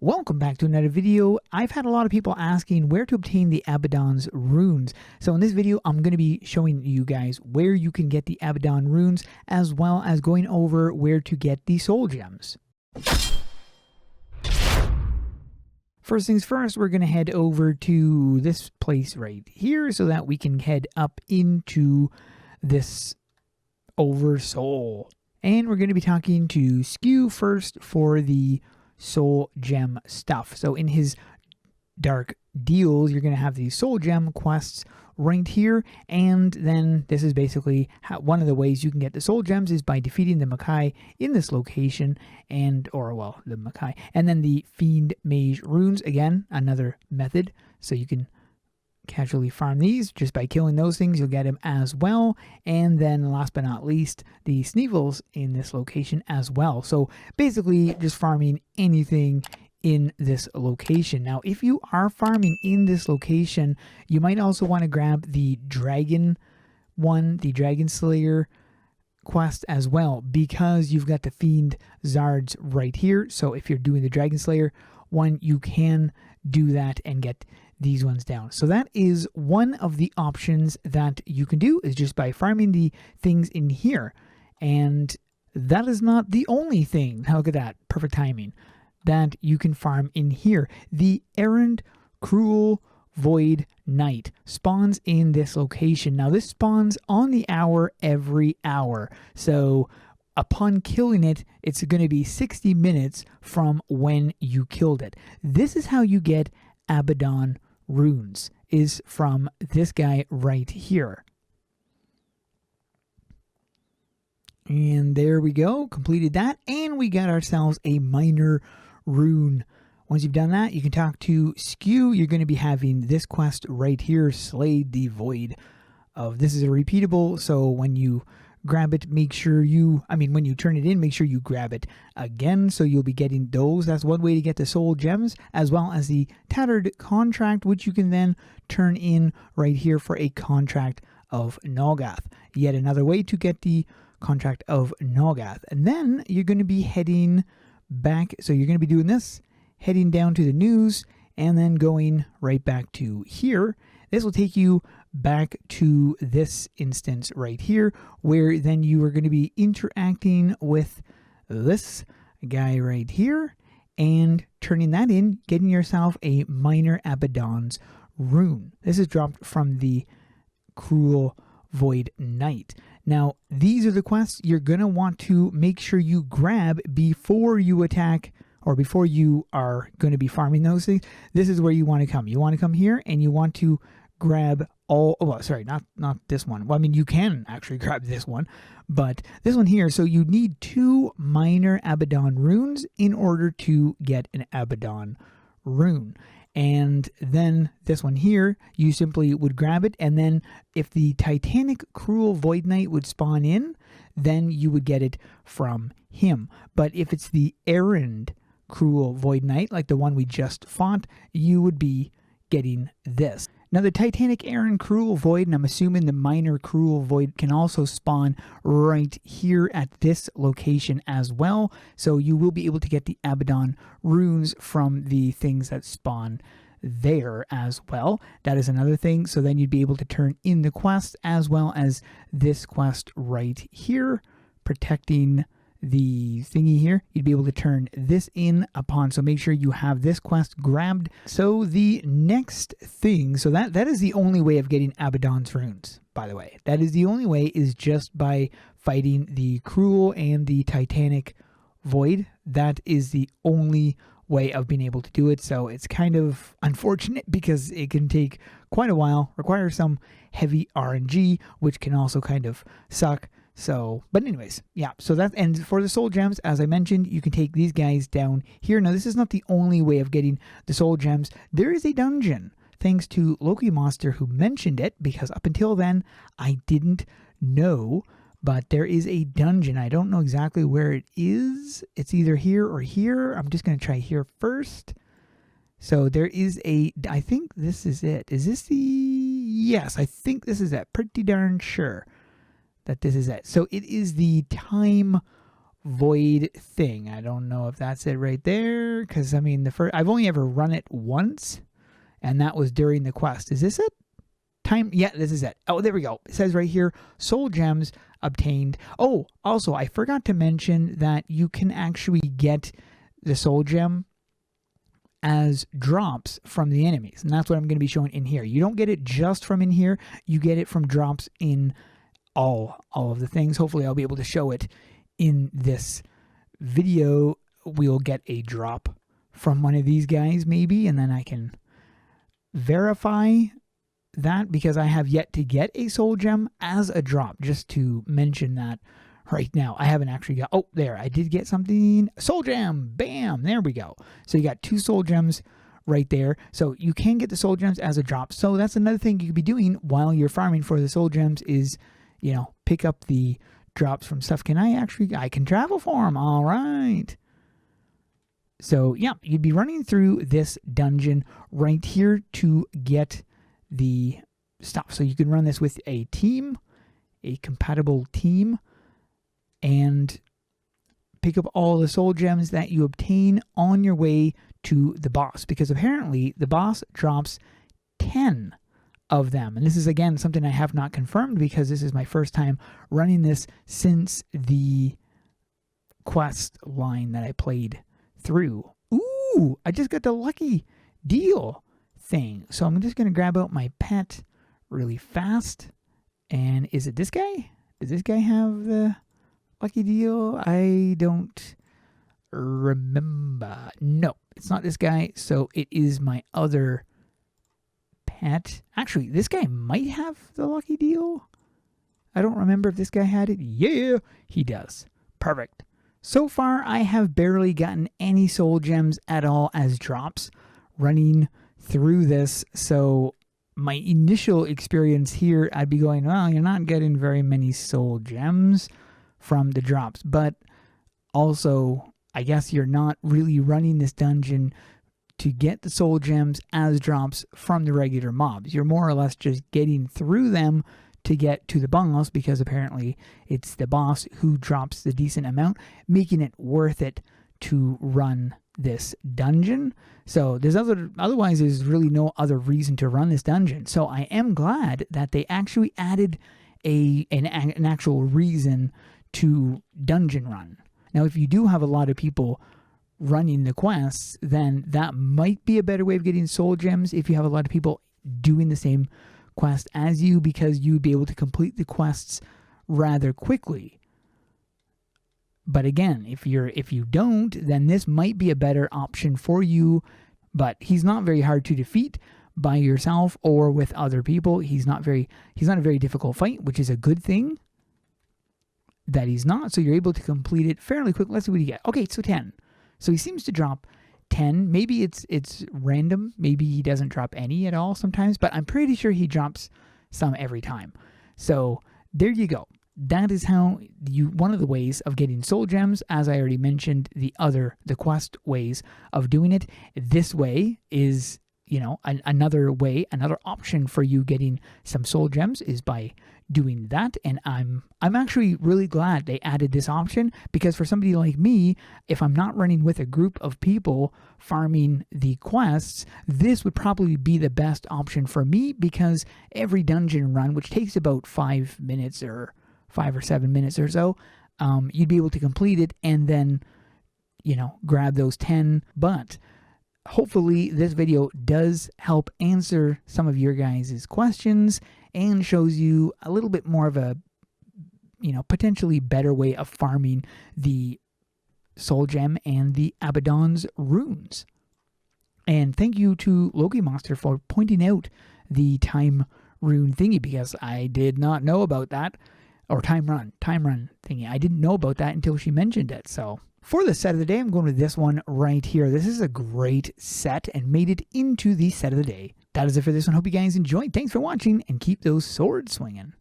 Welcome back to another video. I've had a lot of people asking where to obtain the Abaddon Runes. So in this video, I'm going to be showing you guys where you can get the Abaddon Runes, as well as going over where to get the soul gems. First things first, we're going to head over to this place right here so that we can head up into this Oversoul. And we're going to be talking to Skew first for the soul gem stuff. So in his dark deals, you're going to have these soul gem quests right here, and then this is basically one of the ways you can get the soul gems is by defeating the Makai in this location, and the Makai, and then the fiend mage runes, again another method, so you can casually farm these just by killing those things. You'll get them as well. And then last but not least, the Sneevils in this location as well. So basically just farming anything in this location. Now if you are farming in this location, you might also want to grab the dragon one, the dragon slayer quest as well, because you've got the fiend zards right here. So if you're doing the dragon slayer one, you can do that and get these ones down. So that is one of the options that you can do, is just by farming the things in here. And that is not the only thing. Look at that, perfect timing, that you can farm in here. The errand cruel void knight spawns in this location. Now this spawns on the hour every hour. So upon killing it, it's going to be 60 minutes from when you killed it. This is how you get Abaddon Runes, is from this guy right here. And there we go, completed that, and we got ourselves a minor rune. Once you've done that, you can talk to Skew. You're going to be having this quest right here, Slay the Void of. This is a repeatable, so when you grab it, make sure when you turn it in, make sure you grab it again. So you'll be getting those. That's one way to get the soul gems, as well as the tattered contract, which you can then turn in right here for a contract of Noggath. Yet another way to get the contract of Noggath. And then you're going to be heading back. So you're going to be doing this, heading down to the news, and then going right back to here. This will take you back to this instance right here, where then you are going to be interacting with this guy right here and turning that in, getting yourself a minor Abaddon's rune. This is dropped from the cruel void knight. Now these are the quests you're going to want to make sure you grab before you attack, or before you are going to be farming those things. This is where you want to come. You want to come here and you want to grab all, not this one. Well, you can actually grab this one, but this one here. So you need 2 minor Abaddon runes in order to get an Abaddon rune. And then this one here, you simply would grab it, and then if the Titanic Cruel Void Knight would spawn in, then you would get it from him. But if it's the errand Cruel Void Knight, like the one we just fought, you would be getting this. Now the Titanic Errand Cruel Void, and I'm assuming the minor Cruel Void, can also spawn right here at this location as well. So you will be able to get the Abaddon runes from the things that spawn there as well. That is another thing. So then you'd be able to turn in the quest, as well as this quest right here, protecting the thingy here. You'd be able to turn this in upon, so make sure you have this quest grabbed. So the next thing, so that is the only way of getting Abaddon's runes, by the way. That is the only way, is just by fighting the cruel and the Titanic void. That is the only way of being able to do it. So it's kind of unfortunate because it can take quite a while, require some heavy RNG, which can also kind of suck. So, but anyways, yeah, so that, and for the soul gems, as I mentioned, you can take these guys down here. Now, this is not the only way of getting the soul gems. There is a dungeon, thanks to Loki Monster, who mentioned it, because up until then, I didn't know, but there is a dungeon. I don't know exactly where it is. It's either here or here. I'm just going to try here first. So there is I think this is it. Is this yes, I think this is it. Pretty darn sure that this is it. So it is the time void thing. I don't know if that's it right there, because I mean I've only ever run it once, and that was during the quest. Is this it? Time? Yeah, this is it. Oh, there we go. It says right here, soul gems obtained. Oh, also I forgot to mention that you can actually get the soul gem as drops from the enemies, and that's what I'm going to be showing in here. You don't get it just from in here, you get it from drops in all of the things. Hopefully I'll be able to show it in this video. We'll get a drop from one of these guys maybe, and then I can verify that, because I have yet to get a soul gem as a drop, just to mention that right now. I haven't actually got, oh, there, I did get something, soul gem, bam, there we go. So you got 2 soul gems right there. So you can get the soul gems as a drop. So that's another thing you could be doing while you're farming for the soul gems is, you know, pick up the drops from stuff. I can travel for them. All right. So yeah, you'd be running through this dungeon right here to get the stuff. So you can run this with a team, a compatible team, and pick up all the soul gems that you obtain on your way to the boss, because apparently the boss drops 10 of them. And this is, again, something I have not confirmed, because this is my first time running this since the quest line that I played through. Ooh, I just got the lucky deal thing. So I'm just going to grab out my pet really fast. And is it this guy? Does this guy have the lucky deal? I don't remember. No, it's not this guy. So it is my other pet. Actually, this guy might have the lucky deal. I don't remember if this guy had it. Yeah, he does. Perfect. So far, I have barely gotten any soul gems at all as drops running through this. So my initial experience here, I'd be going, well, you're not getting very many soul gems from the drops. But also, I guess you're not really running this dungeon to get the soul gems as drops from the regular mobs. You're more or less just getting through them to get to the boss, because apparently it's the boss who drops the decent amount, making it worth it to run this dungeon. So otherwise there's really no other reason to run this dungeon. So I am glad that they actually added an actual reason to dungeon run. Now, if you do have a lot of people running the quests, then that might be a better way of getting soul gems if you have a lot of people doing the same quest as you, because you'd be able to complete the quests rather quickly. But again, if you don't, then this might be a better option for you. But he's not very hard to defeat by yourself or with other people. He's not a very difficult fight, which is a good thing that he's not. So you're able to complete it fairly quick. Let's see what you get. Okay, so 10. So he seems to drop 10. Maybe it's random. Maybe he doesn't drop any at all sometimes, but I'm pretty sure he drops some every time. So there you go. That is how one of the ways of getting soul gems. As I already mentioned, the quest ways of doing it. This way is, you know, another way, another option for you getting some soul gems is by doing that. And I'm actually really glad they added this option, because for somebody like me, if I'm not running with a group of people farming the quests, this would probably be the best option for me, because every dungeon run, which takes about 5 minutes or 5 or 7 minutes or so, you'd be able to complete it and then, you know, grab those 10. But hopefully this video does help answer some of your guys' questions and shows you a little bit more of a, you know, potentially better way of farming the soul gem and the Abaddon Runes. And thank you to Loki Monster for pointing out the time rune thingy, because I did not know about that. Or time run thingy. I didn't know about that until she mentioned it. So for the set of the day, I'm going with this one right here. This is a great set and made it into the set of the day. That is it for this one. Hope you guys enjoyed. Thanks for watching, and keep those swords swinging.